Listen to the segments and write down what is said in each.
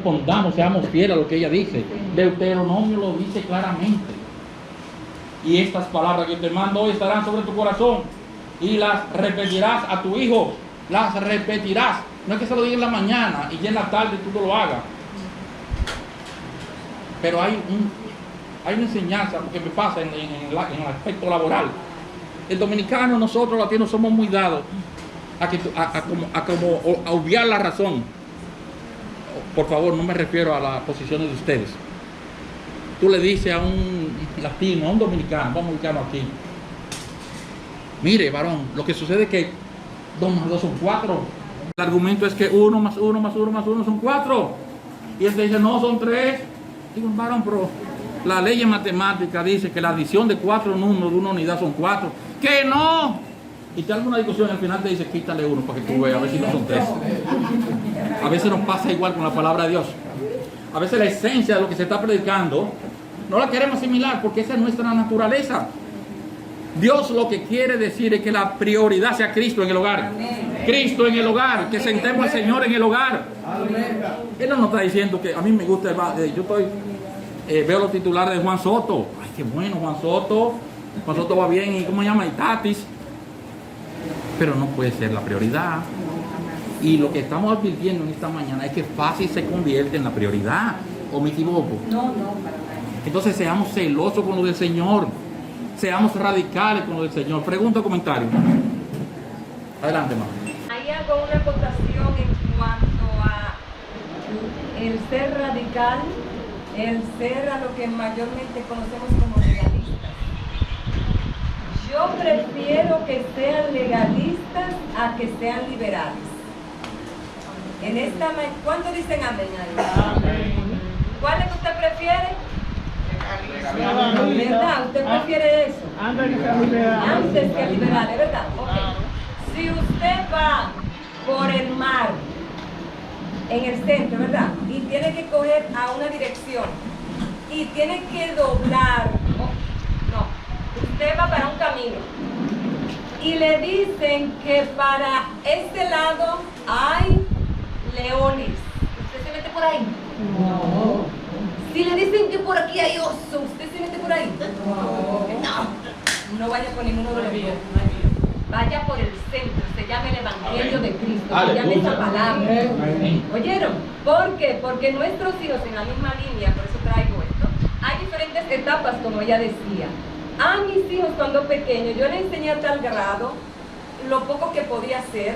respondamos, seamos fieles a lo que ella dice. Deuteronomio lo dice claramente. Y estas palabras que te mando hoy estarán sobre tu corazón y las repetirás a tu hijo. Las repetirás. No es que se lo diga en la mañana y ya en la tarde tú no lo hagas. Pero hay una enseñanza que me pasa en el aspecto laboral. El dominicano, nosotros los latinos somos muy dados a obviar la razón. Por favor, no me refiero a las posiciones de ustedes. Tú le dices a un latino, a un dominicano, vamos a ubicarnos aquí. Mire, varón, lo que sucede es que 2 más 2 son 4. El argumento es que 1 más 1 más 1 más 1 son 4. Y él te dice, no, son 3. Digo, varón, pero la ley en matemática dice que la adición de 4 números de una unidad son 4. ¡Que no! Y te hago una discusión y al final te dice, quítale 1 para que tú veas, a ver si no son 3. A veces nos pasa igual con la palabra de Dios. A veces la esencia de lo que se está predicando no la queremos asimilar porque esa es nuestra naturaleza. Dios lo que quiere decir es que la prioridad sea Cristo en el hogar. Cristo en el hogar, que sentemos al Señor en el hogar. Él no nos está diciendo que a mí me gusta, veo los titulares de Juan Soto. Ay, qué bueno, Juan Soto va bien, y ¿cómo se llama? Itatis. Pero no puede ser la prioridad. Y lo que estamos advirtiendo en esta mañana es que fácil se convierte en la prioridad. ¿O me equivoco? No, para nada. Entonces seamos celosos con lo del Señor. Seamos radicales con lo del Señor. Pregunta o comentario. Adelante, mamá. Ahí hago una acotación en cuanto a el ser radical, el ser a lo que mayormente conocemos como legalistas. Yo prefiero que sean legalistas a que sean liberales. En esta, ¿cuánto dicen amén ahí? Amén. ¿Cuál es que usted prefiere? ¿Verdad? ¿Usted prefiere eso? Antes que liberales, ¿verdad? Okay. Si usted va por el mar, en el centro, ¿verdad? Y tiene que coger a una dirección y tiene que doblar, no, usted va para un camino y le dicen que para este lado hay leones. ¿Usted se mete por ahí? No. Si le dicen que por aquí hay oso, ¿usted se mete por ahí? No vaya por ninguno de los dos. Vaya por el centro, se llama el Evangelio de Cristo, se llama esa palabra. ¿Oyeron? ¿Por qué? Porque nuestros hijos en la misma línea, por eso traigo esto, hay diferentes etapas, como ella decía. A mis hijos cuando pequeños, yo les enseñé a tal grado lo poco que podía hacer.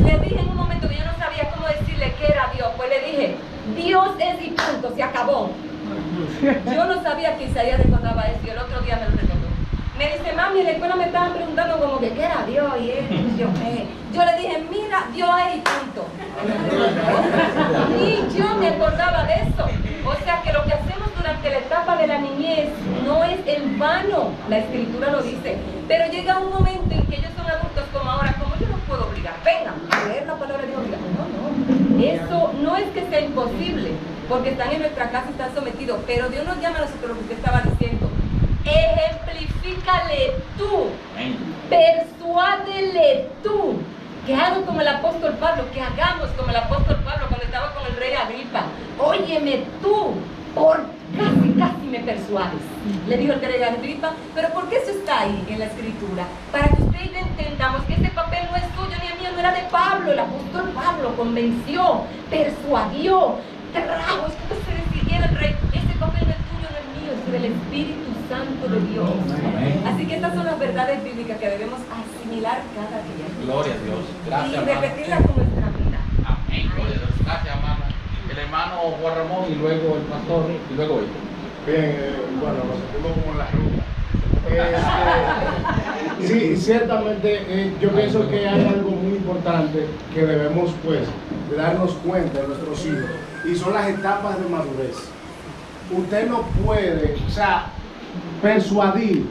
Le dije en un momento que yo no sabía cómo decirle qué era Dios, pues le dije, Dios es y punto, se acabó. Yo no sabía que Isaías recordaba eso y el otro día me lo recordó. Me dice, mami, en la escuela me estaban preguntando como que qué era Dios y eso. Yo le dije, mira, Dios es y punto. Y yo me acordaba de eso. O sea que lo que hacemos durante la etapa de la niñez no es en vano, la escritura lo dice. Pero llega un momento en que ellos son adultos como ahora, como yo no puedo obligar, vengan a leer la palabra de Dios. No. Eso no es que sea imposible, porque están en nuestra casa y están sometidos. Pero Dios nos llama a nosotros lo que usted estaba diciendo. Ejemplifícale tú, persuádele tú, que hagan como el apóstol Pablo, que hagamos como el apóstol Pablo cuando estaba con el rey Agripa. Óyeme tú, por casi me persuades, le dijo el rey Agripa. Pero ¿por qué eso está ahí en la escritura? Para que usted y yo entendamos que ese papel no es tuyo ni mío, no era de Pablo. El apóstol Pablo convenció, persuadió, trajo, es como se decidiera el rey, ese papel no es tuyo, no es mío, es del Espíritu Santo de Dios. Amén. Así que estas son las verdades bíblicas que debemos asimilar cada día. Gloria a Dios. Gracias, y repetirlas con nuestra vida. Amén. Gloria a Dios. Gracias, hermana. El hermano Juan Ramón y luego el pastor y luego él. Bien, bueno, nos sentimos como en la ruta. Sí, ciertamente yo pienso que hay algo muy importante que debemos pues de darnos cuenta de nuestros hijos y son las etapas de madurez. Usted no puede, o sea, persuadir,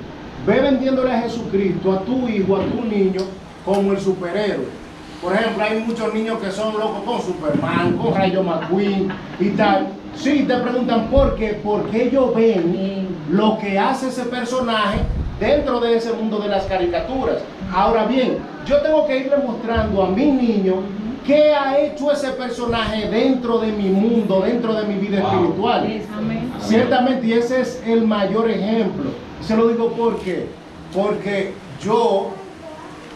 ve vendiéndole a Jesucristo a tu hijo, a tu niño como el superhéroe. Por ejemplo, hay muchos niños que son locos con Superman, con Rayo McQueen y tal. Sí, te preguntan por qué, porque ellos ven lo que hace ese personaje dentro de ese mundo de las caricaturas. Ahora bien, yo tengo que irle mostrando a mi niño ¿qué ha hecho ese personaje dentro de mi mundo, dentro de mi vida espiritual? Ciertamente, y ese es el mayor ejemplo. Se lo digo porque yo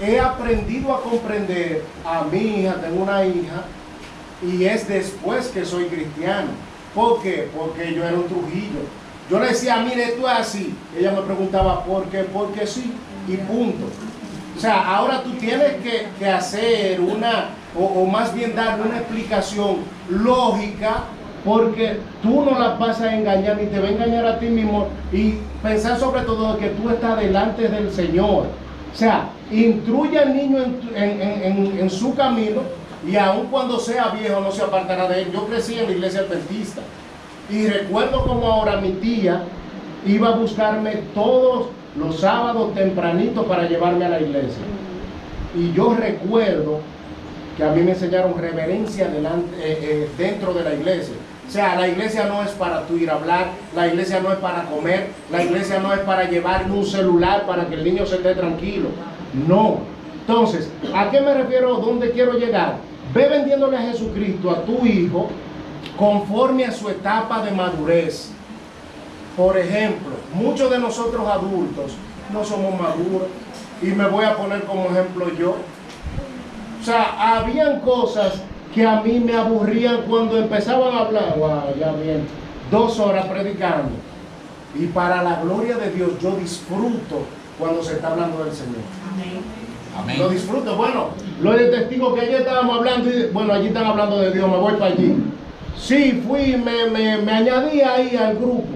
he aprendido a comprender a mi hija, tengo una hija, y es después que soy cristiano. ¿Por qué? Porque yo era un Trujillo. Yo le decía, mire, esto es así. Ella me preguntaba, ¿por qué? Porque sí, y punto. O sea, ahora tú tienes que hacer una, o más bien dar una explicación lógica, porque tú no la vas a engañar ni te va a engañar a ti mismo, y pensar sobre todo que tú estás delante del Señor. O sea, instruye al niño en su camino, y aun cuando sea viejo no se apartará de él. Yo crecí en la iglesia adventista y recuerdo como ahora mi tía iba a buscarme todos los sábados tempranito para llevarme a la iglesia. Y yo recuerdo que a mí me enseñaron reverencia dentro de la iglesia. O sea, la iglesia no es para tú ir a hablar, la iglesia no es para comer, la iglesia no es para llevarle un celular para que el niño se esté tranquilo. No. Entonces, ¿a qué me refiero? ¿Dónde quiero llegar? Ve vendiéndole a Jesucristo a tu hijo conforme a su etapa de madurez. Por ejemplo, muchos de nosotros adultos no somos maduros, y me voy a poner como ejemplo yo. O sea, habían cosas que a mí me aburrían cuando empezaban a hablar, wow, ya bien, 2 horas predicando, y para la gloria de Dios yo disfruto cuando se está hablando del Señor. Amén. Lo disfruto. Bueno, lo de testigo que ayer estábamos hablando, y bueno, allí están hablando de Dios, me voy para allí. Sí, fui, me añadí ahí al grupo.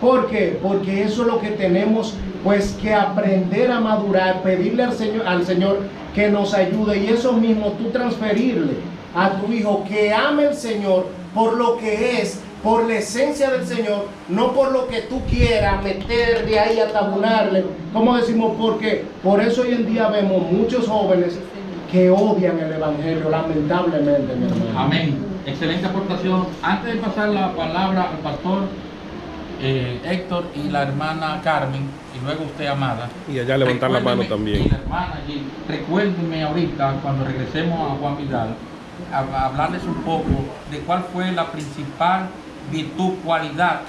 ¿Por qué? Porque eso es lo que tenemos pues que aprender a madurar, pedirle al Señor que nos ayude, y eso mismo tú transferirle a tu hijo que ame al Señor por lo que es, por la esencia del Señor, no por lo que tú quieras meter de ahí a tabunarle. ¿Cómo decimos? Porque por eso hoy en día vemos muchos jóvenes que odian el Evangelio, lamentablemente, mi hermano. Amén. Excelente aportación. Antes de pasar la palabra al pastor Héctor y la hermana Carmen, y luego usted, Amada. Y allá levantar la mano también. Y la hermana allí, recuérdenme ahorita, cuando regresemos a Juan Vidal, a hablarles un poco de cuál fue la principal virtud, cualidad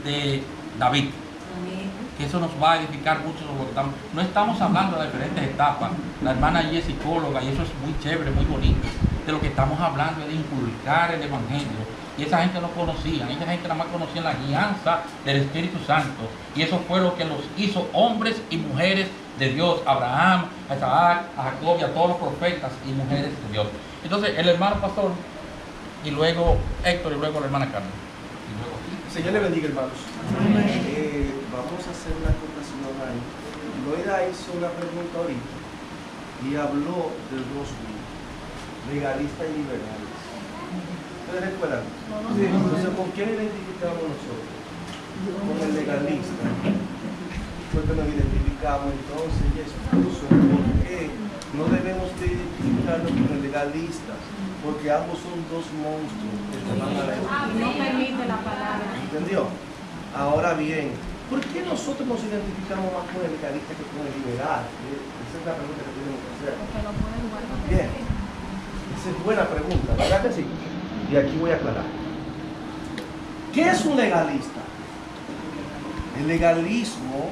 de David. Que eso nos va a edificar mucho sobre lo que estamos. No estamos hablando de diferentes etapas. La hermana allí es psicóloga y eso es muy chévere, muy bonito. De lo que estamos hablando es de inculcar el Evangelio. Y esa gente no conocía, esa gente nada más conocía la guianza del Espíritu Santo. Y eso fue lo que los hizo hombres y mujeres de Dios. Abraham, a Isaac, a Jacob y a todos los profetas y mujeres de Dios. Entonces el hermano pastor, y luego Héctor, y luego la hermana Carmen. Señor le bendiga, hermanos. Vamos a hacer una acotación ahí. Loida hizo una pregunta ahorita y habló de dos grupos, legalistas y liberales. ¿Ustedes recuerdan? Sí. Entonces, ¿con quién identificamos nosotros? Con el legalista. Porque nos identificamos entonces, y eso, ¿por qué no debemos de identificarnos con el legalista? Porque ambos son dos monstruos que se van a la no permite la palabra. ¿Entendió? Ahora bien, ¿por qué nosotros nos identificamos más con el legalista que con el liberal? Esa es la pregunta que tenemos que hacer. Porque lo pueden guardar. Bien, esa es buena pregunta, ¿verdad que sí? Y aquí voy a aclarar. ¿Qué es un legalista? El legalismo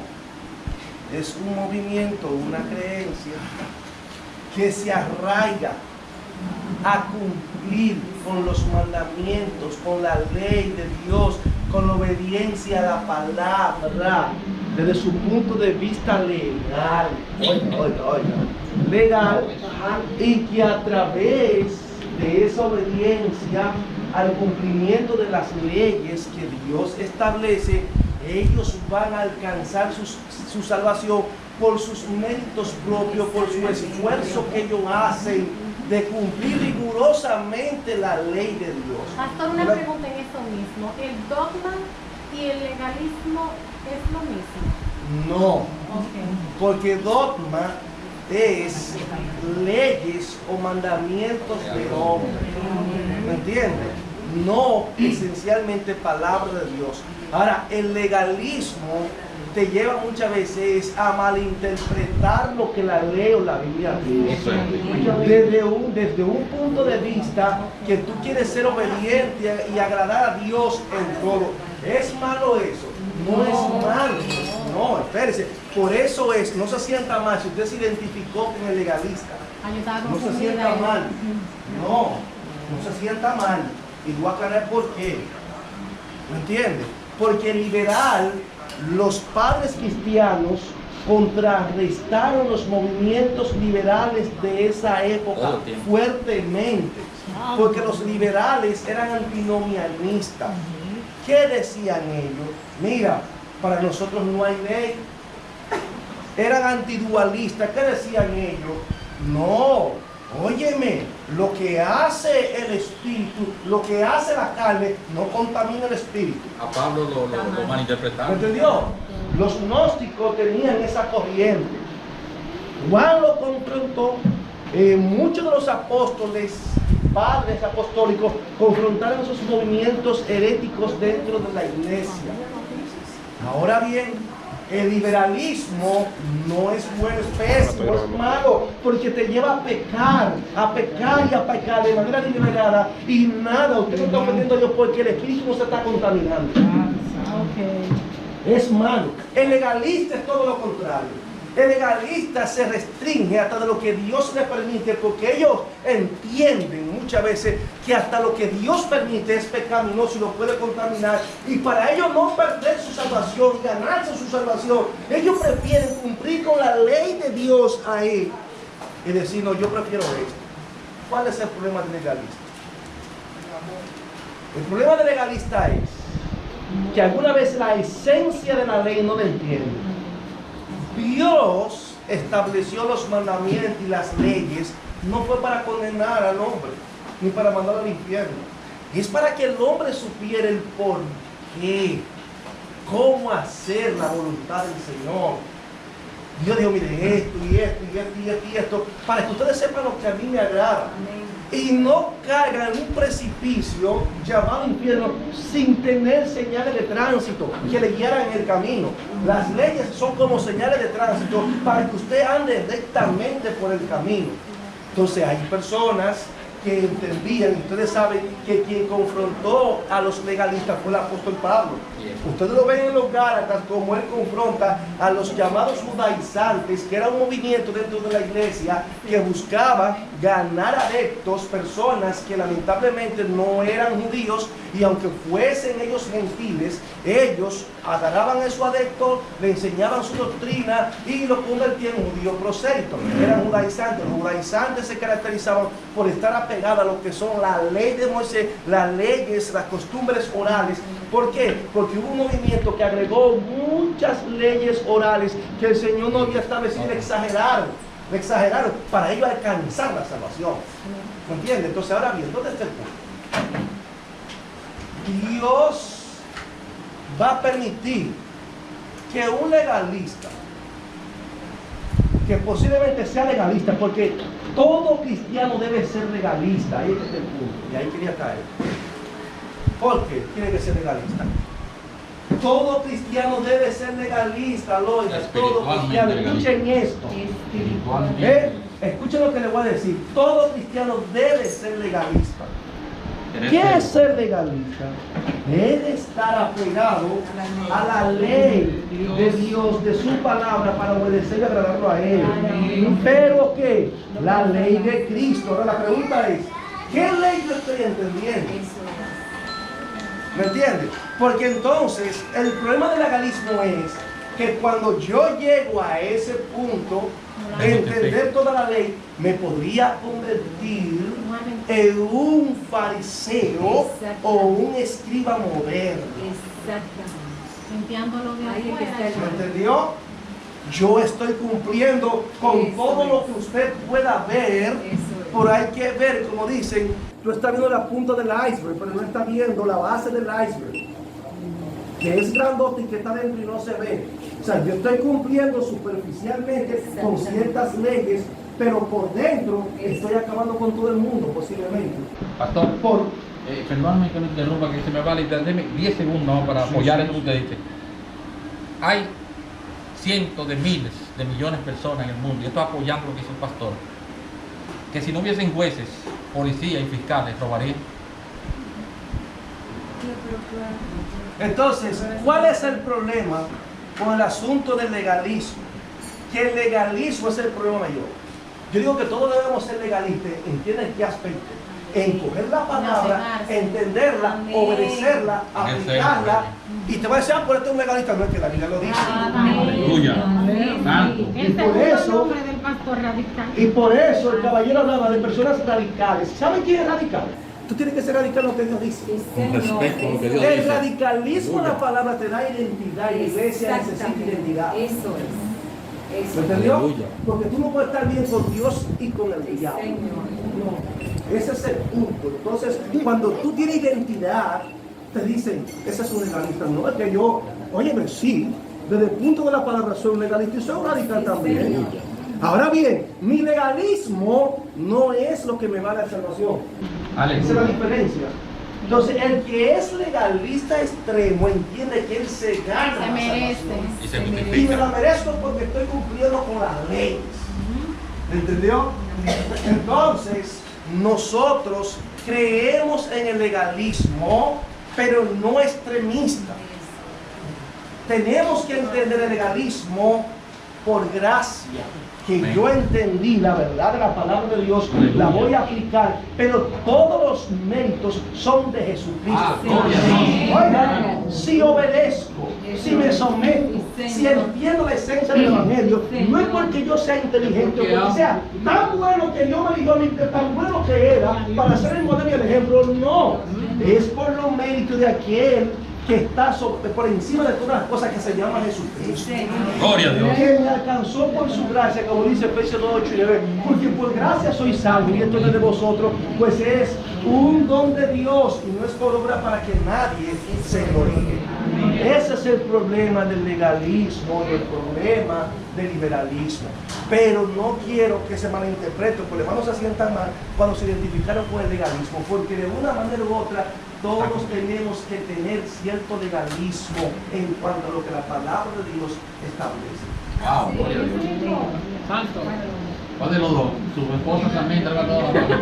es un movimiento, una creencia que se arraiga a cumplir con los mandamientos, con la ley de Dios, con la obediencia a la palabra, desde su punto de vista legal, legal, y que a través de esa obediencia al cumplimiento de las leyes que Dios establece, ellos van a alcanzar su salvación por sus méritos propios, por su esfuerzo que ellos hacen de cumplir rigurosamente la ley de Dios. Pastor, una pregunta en eso mismo. ¿El dogma y el legalismo es lo mismo? No, Okay. porque dogma es leyes o mandamientos de hombre. ¿Me entiendes? no esencialmente palabra de Dios. Ahora, el legalismo te lleva muchas veces a malinterpretar lo que la ley o la Biblia dice. Desde un punto de vista que tú quieres ser obediente y agradar a Dios en todo. ¿Es malo eso? No es malo. No, espérese. Por eso es, no se sienta mal si usted se identificó con el legalista. No se sienta mal. No se sienta mal. Y voy a aclarar por qué. ¿Me entiende? Porque liberal, los padres cristianos contrarrestaron los movimientos liberales de esa época fuertemente. Porque los liberales eran antinomianistas. ¿Qué decían ellos? Mira, para nosotros no hay ley. Eran antidualistas. ¿Qué decían ellos? No, óyeme, lo que hace el espíritu, lo que hace la carne, no contamina el espíritu. A Pablo lo malinterpretaron. ¿Me entendió? Los gnósticos tenían esa corriente. Juan lo confrontó. Muchos de los apóstoles, padres apostólicos, confrontaron esos movimientos heréticos dentro de la iglesia. Ahora bien, el liberalismo no es bueno, es pésimo, es malo, porque te lleva a pecar y a pecar de manera deliberada y nada, usted no está ofendiendo a Dios porque el espíritu no se está contaminando. Es malo. El legalista es todo lo contrario. El legalista se restringe hasta de lo que Dios le permite, porque ellos entienden muchas veces que hasta lo que Dios permite es pecaminoso y lo puede contaminar. Y para ellos no perder su salvación y ganarse su salvación, ellos prefieren cumplir con la ley de Dios ahí y decir, no, yo prefiero esto. ¿Cuál es el problema del legalista? El problema del legalista es que alguna vez la esencia de la ley no la entiende. Dios estableció los mandamientos y las leyes no fue para condenar al hombre ni para mandarlo al infierno, es para que el hombre supiera el por qué, cómo hacer la voluntad del Señor. Dios dijo, mire, esto y esto y esto y esto y esto, para que ustedes sepan lo que a mí me agrada. Y no caigan en un precipicio llamado infierno sin tener señales de tránsito que le guiaran en el camino. Las leyes son como señales de tránsito para que usted ande rectamente por el camino. Entonces hay personas que entendían, y ustedes saben que quien confrontó a los legalistas fue el apóstol Pablo. Ustedes lo ven en los Gálatas como él confronta a los llamados judaizantes, que era un movimiento dentro de la iglesia que buscaba ganar adeptos, personas que lamentablemente no eran judíos, y aunque fuesen ellos gentiles, ellos agarraban a esos adeptos, le enseñaban su doctrina y lo convertían en judíos prosélitos. Eran judaizantes. Los judaizantes se caracterizaban por estar apegados a lo que son la ley de Moisés, las leyes, las costumbres orales. ¿Por qué? Porque hubo un movimiento que agregó muchas leyes orales que el Señor no había establecido, le exageraron para ellos alcanzar la salvación. ¿Me entiendes? Entonces, ahora bien, ¿dónde está el punto? Dios va a permitir que un legalista, que posiblemente sea legalista, porque todo cristiano debe ser legalista, ahí está el punto, y ahí quería caer. ¿Por qué tiene que ser legalista? Todo cristiano debe ser legalista, todo cristiano. Escuchen esto. Escuchen lo que les voy a decir. Todo cristiano debe ser legalista. ¿Qué es ser legalista? Debe estar apegado a la ley de Dios, de su palabra, para obedecer y agradarlo a Él. Pero ¿qué? La ley de Cristo. Ahora la pregunta es, ¿qué ley yo estoy entendiendo? ¿Me entiendes? Porque entonces el problema del legalismo es que cuando yo llego a ese punto de entender toda la ley, me podría convertir en un fariseo o un escriba moderno. Exactamente. Limpiándolo de Ahí afuera. ¿Me entendió? Yo estoy cumpliendo con todo lo que usted pueda ver, pero hay que ver, como dicen, tú estás viendo la punta del iceberg, pero no estás viendo la base del iceberg, que es grandote y que está dentro y no se ve. O sea, yo estoy cumpliendo superficialmente con ciertas leyes, pero por dentro estoy acabando con todo el mundo posiblemente. Pastor, Perdóname que lo interrumpa, que se me va a literal. Deme 10 segundos, ¿no?, para apoyar eso que usted dice. Hay cientos de miles de millones de personas en el mundo, y estoy apoyando lo que dice el pastor, que si no hubiesen jueces, policías y fiscales, robarían. Entonces, ¿cuál es el problema con el asunto del legalismo? Que el legalismo es el problema mayor. Yo digo que todos debemos ser legalistas. ¿Entienden qué aspecto? En coger la palabra, entenderla, obedecerla, aplicarla. Y te va a decir, por esto es un legalista, no es que la Biblia lo dice. Aleluya. Santo. Y por eso el caballero hablaba de personas radicales. ¿Saben quién es radical? Tú tienes que ser radical en lo que Dios dice. Con respecto a lo que Dios El dice. radicalismo, la palabra te da identidad, y la iglesia necesita identidad. Eso es. ¿Me entendió? Aleluya. Porque tú no puedes estar bien con Dios y con el diablo. No. Ese es el punto. Entonces, cuando tú tienes identidad, te dicen, ese es un legalista. No es que yo, óyeme, sí, desde el punto de la palabra soy un legalista y soy un radical también. Ahora bien, mi legalismo no es lo que me va a la salvación. Esa es la diferencia. Entonces, el que es legalista extremo entiende que él se gana Se la merece. salvación. Y se Y me justifica. la merezco porque estoy cumpliendo con las leyes. ¿Entendió? Entonces, nosotros creemos en el legalismo, pero no extremista. Tenemos que entender el legalismo por gracia. Que Amén. yo entendí la verdad de la palabra de Dios, la voy a aplicar, pero todos los méritos son de Jesucristo. Gloria a Dios. Oiga, si obedezco, si me someto, si entiendo la esencia del Evangelio, no es porque yo sea inteligente o porque sea tan bueno que Dios me dijo a mí, tan bueno que era, para ser el modelo y el ejemplo, no. Es por los méritos de aquel que está por encima de todas las cosas, que se llama Jesucristo. Gloria a Dios. Que me alcanzó por su gracia, como dice Efesios 2, 8 y 9, porque por gracia sois salvos, y esto no es de vosotros, pues es un don de Dios, y no es por obra para que nadie se gloríe. Ese es el problema del legalismo y el problema del liberalismo. Pero no quiero que se malinterprete, porque los hermanos se sientan mal cuando se identificaron con el legalismo, porque de una manera u otra todos tenemos que tener cierto legalismo en cuanto a lo que la palabra de Dios establece. Wow, gloria a Dios. Santo. ¿Cuál de los dos? Su esposa también traga toda la mano.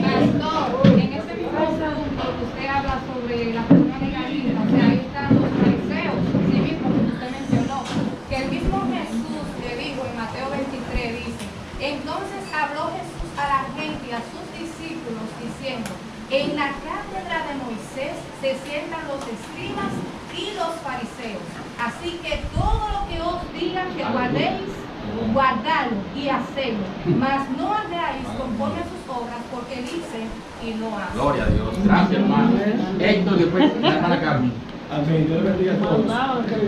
Pastor, en ese mismo asunto que usted habla sobre la persona legalista, o sea, ahí están los fariseos, sí mismo como usted mencionó, que el mismo Jesús le dijo en Mateo 23, dice, entonces habló Jesús a la gente y a sus discípulos diciendo, en la cátedra de Moisés se sientan los escribas y los fariseos, así que todo lo que os digan que guardéis, guardadlo y hacedlo, mas no hagáis conforme a sus obras, porque dicen y no hacen. Gloria a Dios. Gracias, hermano. Héctor, y después la hermana Carmen. Amén, Dios le bendiga a todos.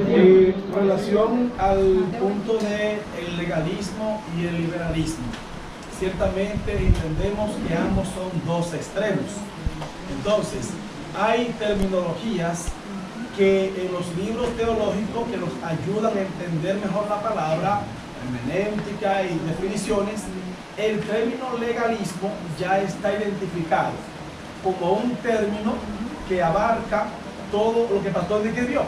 En relación al punto del legalismo y el liberalismo, ciertamente entendemos que ambos son dos extremos. Entonces, hay terminologías que en los libros teológicos que nos ayudan a entender mejor la palabra, hermenéutica y definiciones. El término legalismo ya está identificado como un término que abarca todo lo que el pastor describió.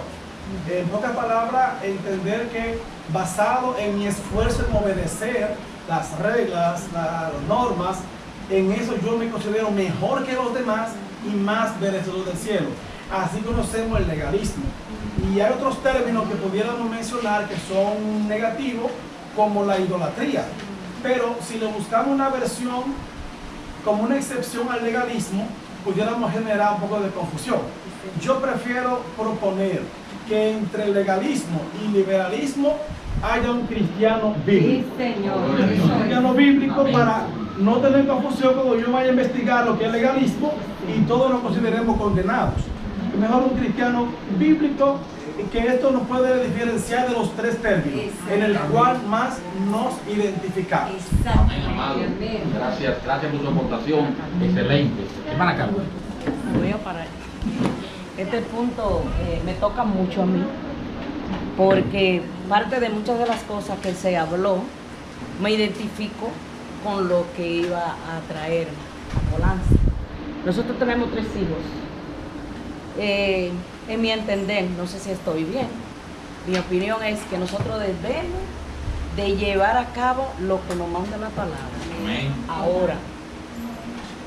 En pocas palabras, entender que basado en mi esfuerzo en obedecer las reglas, las normas, en eso yo me considero mejor que los demás y más merecedor del cielo. Así conocemos el legalismo. Y hay otros términos que pudiéramos mencionar que son negativos, como la idolatría. Pero si le buscamos una versión como una excepción al legalismo, pudiéramos generar un poco de confusión. Yo prefiero proponer que entre legalismo y liberalismo haya un cristiano bíblico. Sí, Señor. Un cristiano bíblico para no tener confusión cuando yo vaya a investigar lo que es legalismo y todos nos consideremos condenados. Mejor un cristiano bíblico, que esto nos puede diferenciar de los tres términos en el cual más nos identificamos. Amén, amado. Gracias, gracias por su aportación. Excelente. Hermana Carmen. Voy a parar. Este punto me toca mucho a mí, porque parte de muchas de las cosas que se habló, me identifico con lo que iba a traer a Polanco. Nosotros tenemos 3 hijos. En mi entender, no sé si estoy bien, mi opinión es que nosotros debemos de llevar a cabo lo que nos manda la palabra. Amén. Ahora,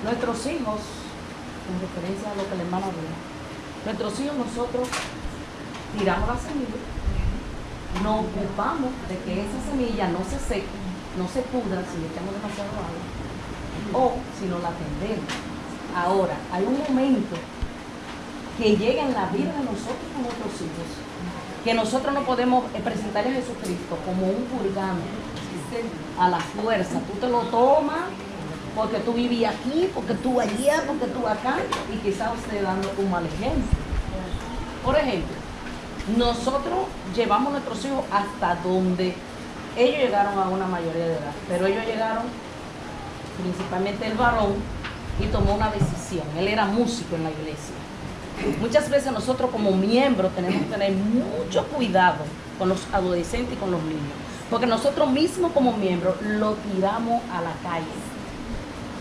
nuestros hijos, en referencia a lo que la hermana habló, nuestros hijos nosotros tiramos la semilla, nos ocupamos de que esa semilla no se seque, no se pudra si le echamos demasiado agua, o si no la atendemos. Ahora, hay un momento que llega en la vida de nosotros con nuestros hijos, que nosotros no podemos presentar a Jesucristo como un purgante a la fuerza. Tú te lo tomas porque tú vivías aquí, porque tú allá, porque tú acá, y quizás usted dando un mal ejemplo. Por ejemplo, nosotros llevamos a nuestros hijos hasta donde ellos llegaron a una mayoría de edad, pero ellos llegaron, principalmente el varón, y tomó una decisión. Él era músico en la iglesia. Muchas veces nosotros como miembros tenemos que tener mucho cuidado con los adolescentes y con los niños, porque nosotros mismos como miembros lo tiramos a la calle.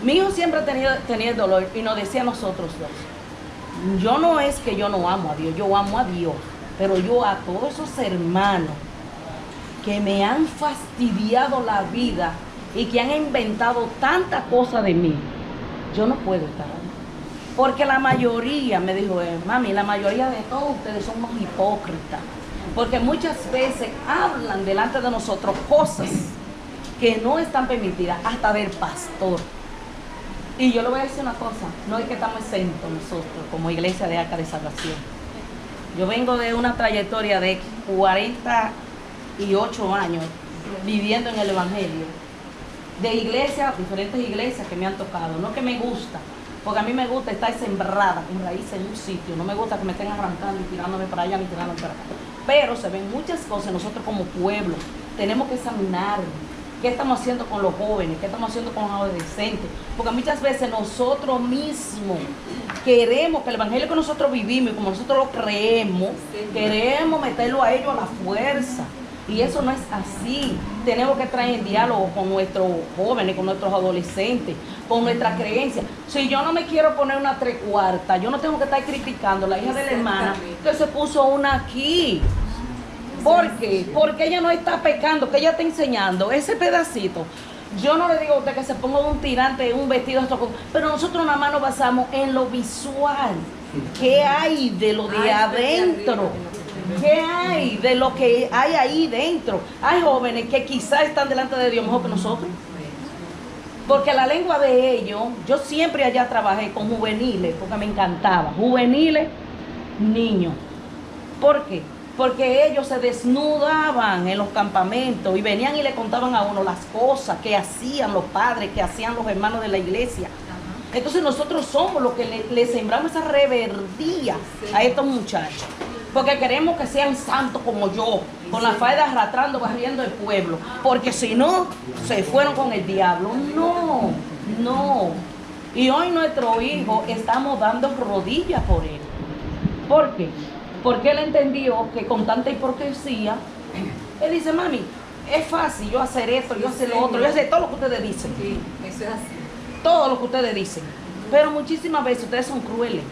Mi hijo siempre tenía el dolor y nos decía a nosotros dos, yo no es que yo no amo a Dios, yo amo a Dios, pero yo a todos esos hermanos que me han fastidiado la vida y que han inventado tanta cosa de mí, yo no puedo estar ahí. Porque la mayoría, me dijo mami, la mayoría de todos ustedes son unos hipócritas. Porque muchas veces hablan delante de nosotros cosas que no están permitidas, hasta del pastor. Y yo le voy a decir una cosa, no es que estamos exentos nosotros como Iglesia de Arca de Salvación. Yo vengo de una trayectoria de 48 años viviendo en el Evangelio. De iglesias, diferentes iglesias que me han tocado, no que me gusta. Porque a mí me gusta estar sembrada con raíces en un sitio. No me gusta que me estén arrancando y tirándome para allá ni tirándome para acá. Pero se ven muchas cosas. Nosotros como pueblo tenemos que examinar qué estamos haciendo con los jóvenes, qué estamos haciendo con los adolescentes. Porque muchas veces nosotros mismos queremos que el evangelio que nosotros vivimos y como nosotros lo creemos, queremos meterlo a ellos a la fuerza. Y eso no es así. Tenemos que traer en diálogo con nuestros jóvenes, con nuestros adolescentes, con nuestras creencias. Si yo no me quiero poner una 3/4, yo no tengo que estar criticando a la hija de la hermana que se puso una aquí. ¿Por qué? Porque ella no está pecando, que ella está enseñando ese pedacito. Yo no le digo a usted que se ponga un tirante, un vestido, pero nosotros nada más nos basamos en lo visual. ¿Qué hay de lo de adentro? ¿Qué hay de lo que hay ahí dentro? Hay jóvenes que quizás están delante de Dios mejor que nosotros. Porque la lengua de ellos, yo siempre allá trabajé con juveniles, porque me encantaba. Juveniles, niños. ¿Por qué? Porque ellos se desnudaban en los campamentos y venían y le contaban a uno las cosas que hacían los padres, que hacían los hermanos de la iglesia. Entonces nosotros somos los que le sembramos esa reverdía a estos muchachos. Porque queremos que sean santos como yo, con la falda arrastrando, barriendo el pueblo. Porque si no, se fueron con el diablo. No, no. Y hoy nuestro hijo estamos dando rodillas por él. ¿Por qué? Porque él entendió que con tanta hipocresía, él dice, mami, es fácil yo hacer esto, yo hacer lo otro, yo hacer todo lo que ustedes dicen. Sí, eso es así. Todo lo que ustedes dicen. Pero muchísimas veces ustedes son crueles.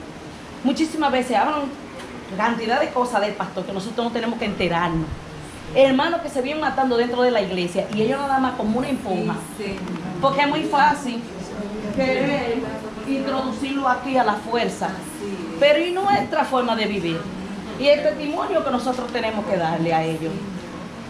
Muchísimas veces hablan cantidad de cosas del pastor que nosotros no tenemos que enterarnos. Hermanos que se vienen matando dentro de la iglesia y ellos nada más como una empuja. Sí. Porque es muy fácil querer introducirlo aquí a la fuerza. Pero y nuestra forma de vivir. Y el testimonio que nosotros tenemos que darle a ellos.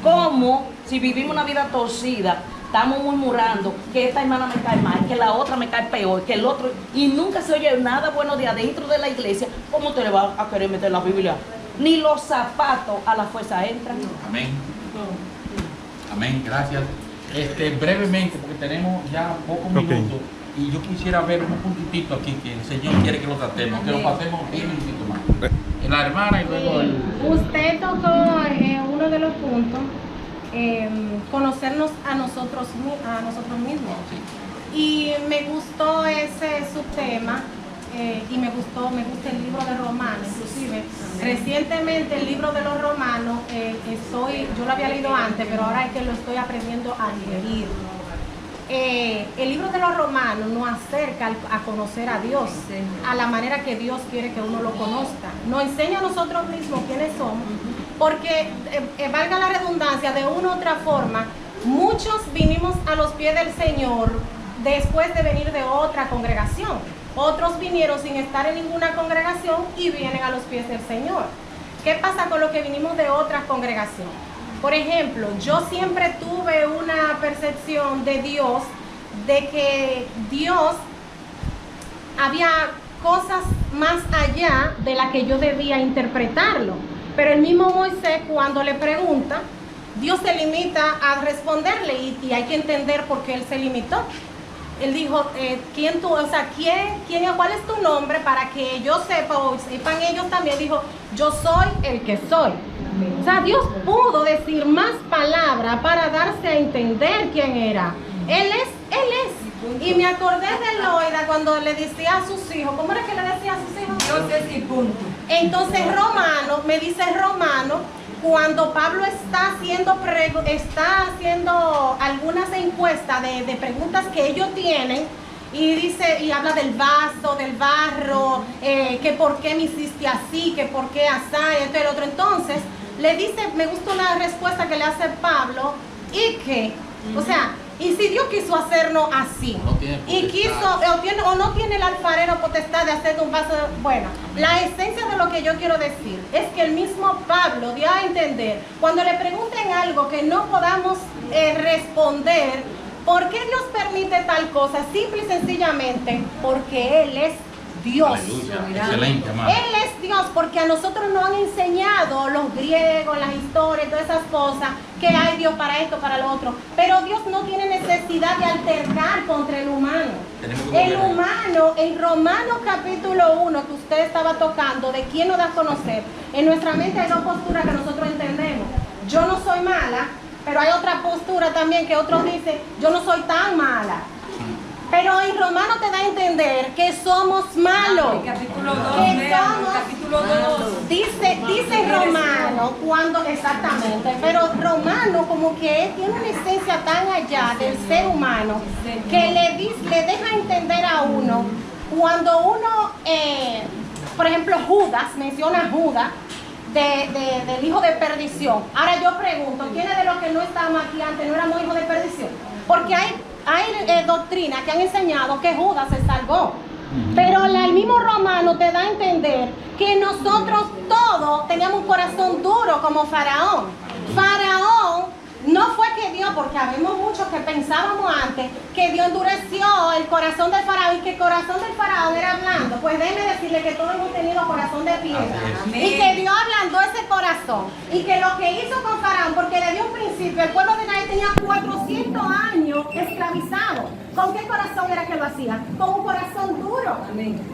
Como si vivimos una vida torcida, estamos murmurando que esta hermana me cae mal, que la otra me cae peor, que el otro, y nunca se oye nada bueno de adentro de la iglesia. ¿Cómo te le va a querer meter la Biblia? Ni los zapatos a la fuerza entran. Amén. Amén, gracias. Brevemente, porque tenemos ya pocos minutos, y yo quisiera ver un puntito aquí que el Señor quiere que lo tratemos, que lo pasemos 10 minutitos más. La hermana y luego el... Usted tocó uno de los puntos, conocernos a nosotros mismos. Y me gustó ese subtema, y me gusta el libro de Romanos. Inclusive, recientemente el libro de los Romanos, yo lo había leído antes, pero ahora es que lo estoy aprendiendo a digerir. el libro de los Romanos nos acerca a conocer a Dios, a la manera que Dios quiere que uno lo conozca. Nos enseña a nosotros mismos quiénes somos, porque, valga la redundancia, de una u otra forma, muchos vinimos a los pies del Señor después de venir de otra congregación. Otros vinieron sin estar en ninguna congregación y vienen a los pies del Señor. ¿Qué pasa con los que vinimos de otra congregación? Por ejemplo, yo siempre tuve una percepción de Dios, de que Dios había cosas más allá de la que yo debía interpretarlo. Pero el mismo Moisés, cuando le pregunta, Dios se limita a responderle y hay que entender por qué él se limitó. Él dijo, ¿cuál es tu nombre? Para que yo sepa, o sepan ellos también, dijo, yo soy el que soy. O sea, Dios pudo decir más palabras para darse a entender quién era. Él es. Y me acordé de Loida cuando le decía a sus hijos, ¿cómo era que le decía a sus hijos? Dios es y punto. Entonces me dice Romano, cuando Pablo está haciendo algunas encuestas de preguntas que ellos tienen, y habla del vaso, del barro, que por qué me hiciste así, que por qué así, esto y el otro. Entonces, le dice, me gusta una respuesta que le hace Pablo, y que, o sea, y si Dios quiso hacernos así, o no tiene el alfarero potestad de hacer un vaso, bueno, la esencia de lo que yo quiero decir es que el mismo Pablo dio a entender, cuando le pregunten algo que no podamos responder, ¿por qué Dios permite tal cosa? Simple y sencillamente, porque Él es Dios. Excelente, amado. Él es Dios, porque a nosotros nos han enseñado los griegos, las historias, todas esas cosas, que hay Dios para esto, para lo otro. Pero Dios no tiene necesidad de altercar contra el humano. El humano, en Romanos capítulo 1, que usted estaba tocando, de quién nos da a conocer, en nuestra mente hay dos posturas que nosotros entendemos. Yo no soy mala, pero hay otra postura también que otros dicen, yo no soy tan mala. Pero en Romano te da a entender que somos malos. Capítulo 2, capítulo 2. Dice Romano, exactamente, pero Romano como que tiene una esencia tan allá del ser humano que le deja entender a uno, cuando uno, por ejemplo, Judas, menciona a Judas, del hijo de perdición. Ahora yo pregunto, ¿quiénes de los que no estábamos aquí antes no éramos hijos de perdición? Porque hay doctrinas que han enseñado que Judas se salvó. Pero el mismo Romano te da a entender que nosotros todos teníamos un corazón duro como Faraón. Faraón no fue que Dios, porque habemos muchos que pensábamos antes que Dios endureció el corazón del Faraón y que el corazón del Faraón era blando. Pues déjeme decirle que todos hemos tenido corazón de piedra. Y que Dios ablandó ese corazón. Y que lo que hizo con Faraón, porque desde un principio el pueblo de Israel tenía 400 años esclavizado. ¿Con qué corazón era que lo hacía? Con un corazón duro.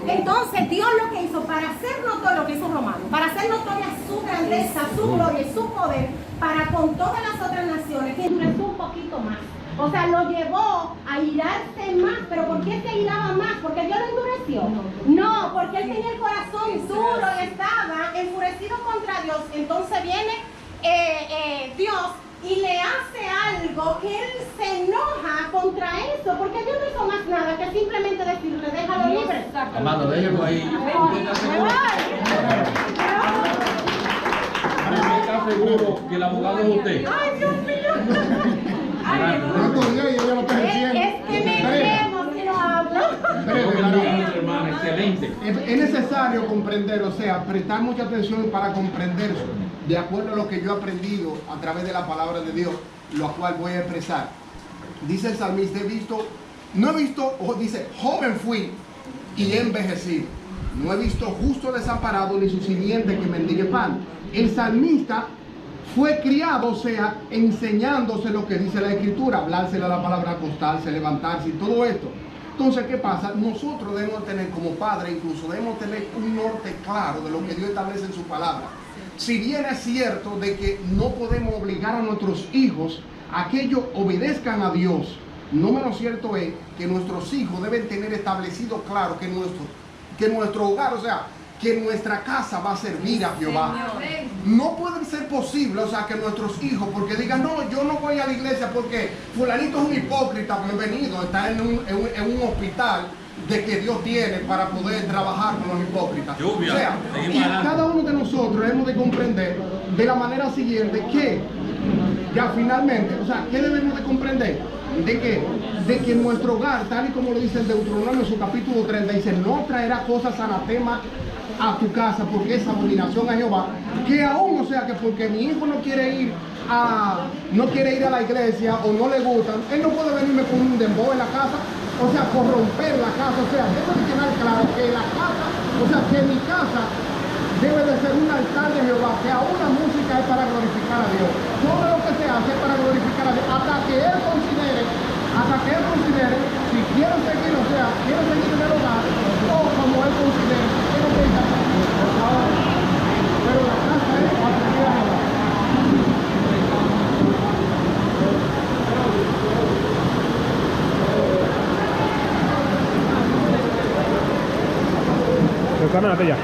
Entonces Dios lo que hizo, para hacer notorio lo que hizo Romano, para hacer notoria su grandeza, su gloria y su poder, para con todas las otras naciones, que endureció un poquito más. O sea, lo llevó a irarse más. ¿Pero por qué se iraba más? ¿Porque Dios lo endureció? No, porque él tenía el corazón duro y estaba enfurecido contra Dios. Entonces viene Dios y le hace algo que él se enoja contra eso, porque Dios no hizo más nada que simplemente decirle, déjalo libre. Amado, déjelo ahí. ¿Está seguro que el abogado es usted? ¡Ay, Dios mío! Es que me quemo si no hablo. Hermana, excelente. Es necesario comprender, o sea, prestar mucha atención para comprender eso, de acuerdo a lo que yo he aprendido a través de la palabra de Dios, lo cual voy a expresar. Dice el salmista, dice, joven fui y he envejecido. No he visto justo desamparado ni su simiente que mendigue pan. El salmista fue criado, o sea, enseñándose lo que dice la Escritura, hablársele la palabra, acostarse, levantarse y todo esto. Entonces, ¿qué pasa? Nosotros debemos tener como padre, incluso debemos tener un norte claro de lo que Dios establece en su palabra. Si bien es cierto de que no podemos obligar a nuestros hijos a que ellos obedezcan a Dios, no menos cierto es que nuestros hijos deben tener establecido claro que nuestro hogar, o sea, que nuestra casa va a servir a Jehová. No puede ser posible, o sea, que nuestros hijos, porque digan, no, yo no voy a la iglesia porque fulanito es un hipócrita, bienvenido, está en un hospital de que Dios tiene para poder trabajar con los hipócritas. O sea, y cada uno de nosotros hemos de comprender de la manera siguiente que ya finalmente, o sea, ¿qué debemos de comprender? De que nuestro hogar, tal y como lo dice el Deuteronomio en su capítulo 30, dice, no traerá cosas anatemas a tu casa porque es abominación a Jehová, que aún, o sea, que porque mi hijo no quiere ir a la iglesia o no le gustan, él no puede venirme con un dembow en la casa, o sea, corromper la casa, o sea, debe de quedar claro que la casa, o sea, que mi casa debe de ser un altar de Jehová, que aún la música es para glorificar a Dios, todo lo que se hace es para glorificar a Dios, hasta que él considere si quiero seguir, o sea, quiero seguir en el hogar, o como él considere, quiero que ella, por favor, pero la casa es para servir a Jehová. Reclámate ya.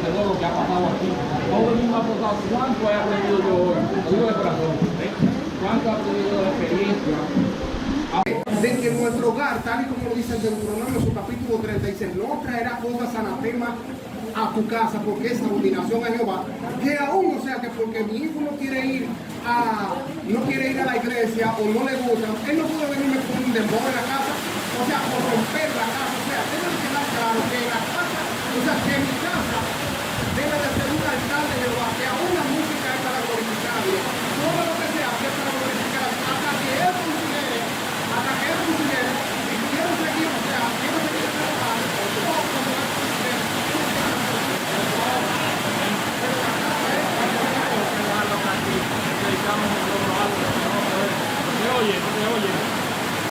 Lo que ha pasado aquí. Todo el mundo ha aportado. ¿Cuánto he aprendido yo hoy? Lo digo de corazón. ¿Cuánto he aprendido de experiencia? De que nuestro hogar, tal y como lo dice el Deuteronomio en su capítulo 30, dice, no traerá cosas anatemas a tu casa porque es abominación a Jehová, que aún, o sea, que porque mi hijo no quiere ir a la iglesia o no le gusta, él no puede venirme con un dembow en la casa, o sea, corromper la casa, o sea,